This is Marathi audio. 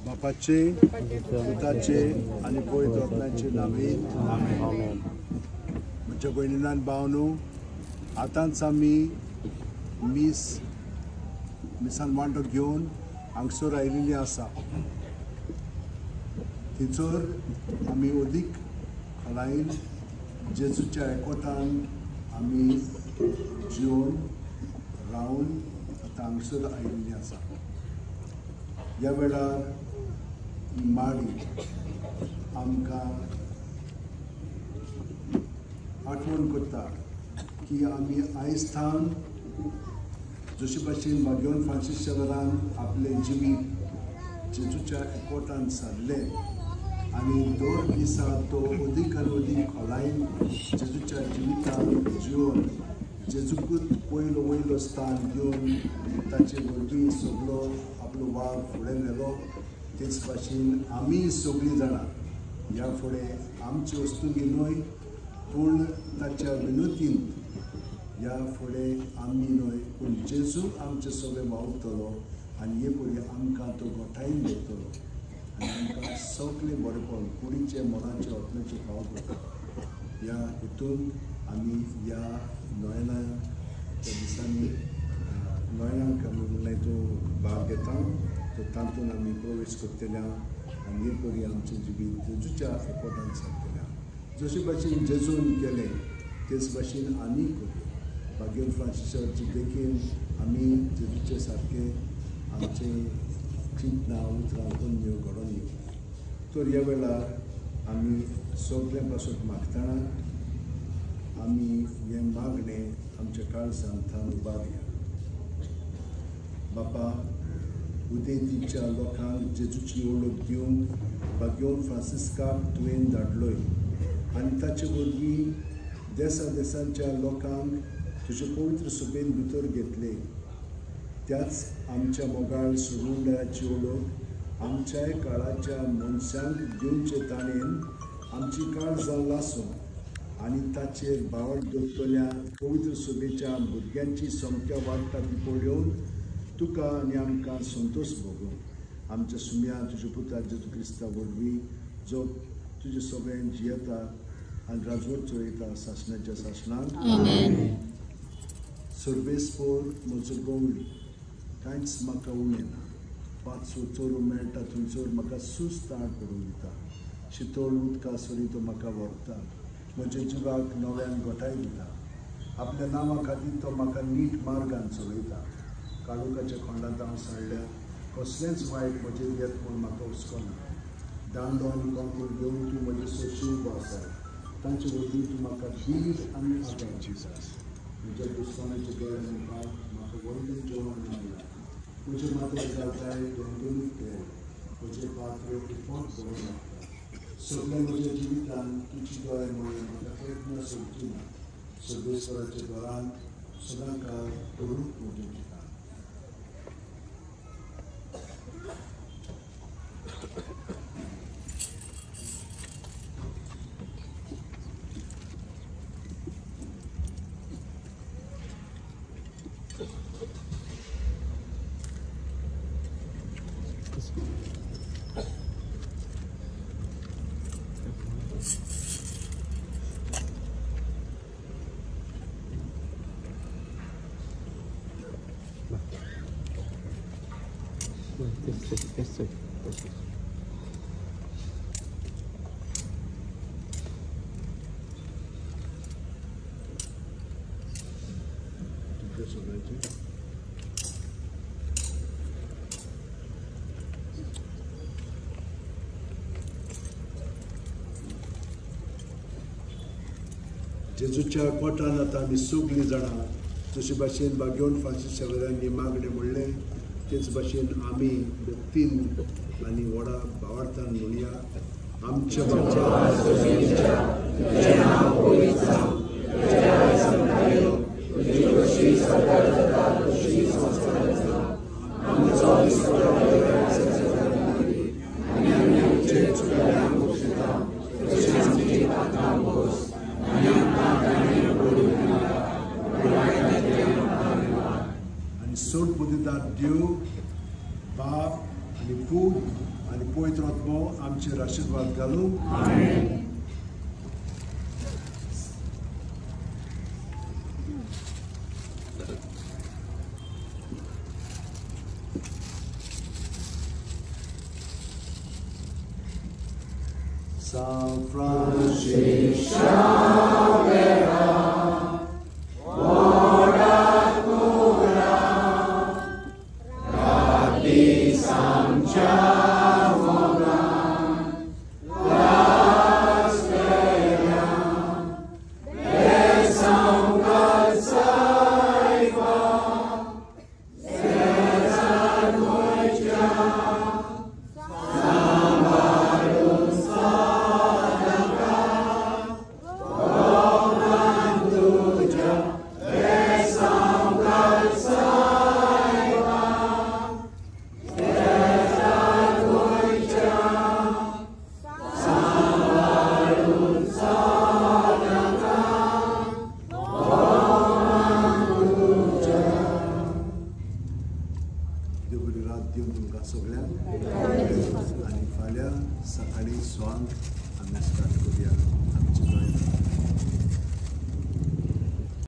बापाचे, पुताचे आणि पवित्र आत्म्याचे नावे आमेन. म्हज्या भयणीनान भावनो, आतांच आमी मिसान वांटो घेवन हांगसर आयिल्लीं आसा. थंयसर आमी अदीक खोलायेन जेजूच्या एकवटान आमी जिवन रावन आतां हांगसर आयिल्लीं आसा. ह्या वेळार ही माडी आमकां आठवण करता की आमी आयज थान जशे भाशेन भाग्यवान फ्रांसीस शेवेरान आपलें जिवीत जेजूच्या एकवटान सारलें आनी दर दिसा तो अदीक आनी अदीक खोलायेन जेजूच्या जिवितांत जिवन जेजूकूच वयलो स्थान घेवन ताचे वरवीं सगळो आपलो वाग फुडें व्हेलो. तेच भाशेन आमी सगळीं जाणां ह्या फुडें आमची वस्तुंगी न्हय पूण ताच्या विनोदींत ह्या फुडें आमी न्हय पूण जेजू आमचे सगळें वावुरतलो आनी हे पळय आमकां तो गोठायन दवरतलो आनी आमकां सगळें बरेंपण कुडीचे मोनाचे आत्म्याचे फाव करतलो. ह्या हितून आमी ह्या नोयनाच्या दिसांनी नोयनाक आमी म्हणल्यार हितून भाग घेता. तो तातूंत आमी प्रवेश करतल्या आनी हे परी आमचें जिवीत जेजूच्या एकवटान सारतल्या. जशे भाशेन जेजून केलें तेच भाशेन आमी करूं. भाग्यवान फ्रांसीसाची देखीन आमी जेजूचे सारके आमचें चिंतना उतरां करून घडोवन येवं. तर ह्या वेळार आमी सगळ्यां पासून मागतना आमी हें मागणें आमच्या काळजांत उबारया. बापा, उदेंतीच्या लोकांक जेजूची ओळख दिवंक भाग्यवान फ्रांसिस्काक तुवें धाडलोय आनी ताचे वरवीं देशांच्या लोकांक तुजे पवित्र सभेन भितर घेतले. त्याच आमच्या मोगाळ सुरुंडाची ओळख आमच्याय काळाच्या मनशांक दिवचे ताणेन आमची काळजां लासून आनी ताचेर बावळ दवरतल्या पवित्र सभेच्या भुरग्यांची संख्या वाडटा ती पळोवन तुका आनी आमकां संतोश भोगून आमच्या सुम्या तुज्या पुता जेजू क्रिस्ता वरवीं जो तुजें सगळें जियेता आनी राजवट चलयता सासणाच्या सासणाक. सर्वेस्पोर म्हजो गवळी कांयच म्हाका उणें ना. 500 चोरू मेळटा थंयसर म्हाका सुस्त आड पडून दिता. शितळ उदका सरी तो म्हाका व्हरता. म्हज्या जिवाक नव्यान गोठाय दिता. आपल्या नांवा खातीर तो म्हाका नीट मार्गान चलयता. काळोखाच्या खोंडांत हांव साळ्ळ्या कसलेंच वायट म्हजेर येत म्हूण म्हाका हुस्कोना. दांडो आनी कंकूल घेवन तूं म्हजे सोशीक आसा. तांचे वरवीं तूं म्हाका धीर आनी आदार दितास. म्हज्या दुस्मानाचे गैर म्हाका व्हडलें जेवण मेळ्ळां. म्हजे माथ्यार घालताय दोंदोलीक तेल. म्हजे पात्र उपोवप करूं लागता. सगळ्या म्हज्या जिवितांत तुजी दोळे म्हळ्ळें म्हाका प्रयत्न सोडची ना. सर्वेस्वराच्या घरांत सदां काळ करूंक म्हजें ठिकाण. जेजूच्या पोटान आतां आमी सगळीं जाणां जशे भाशेन भाग्यवान फ्रांसीस शेवेरान मागणें म्हणलें तेच भाशेन आमी भक्तीन आनी व्हडा भावार्थान म्हणया. आमच्या रात दिव बाप आनी पूत आनी पवित्र आत्मो आमचेर आशीर्वाद घालूं. आमेन. San Francisco Xaviera, ora cura, Rabbi Samcha. Dobry raz dium tuमकां सगळ्यांक आणि फाल्यां सकाळी 6 आमी स्टार्ट करूया आमची गोंय.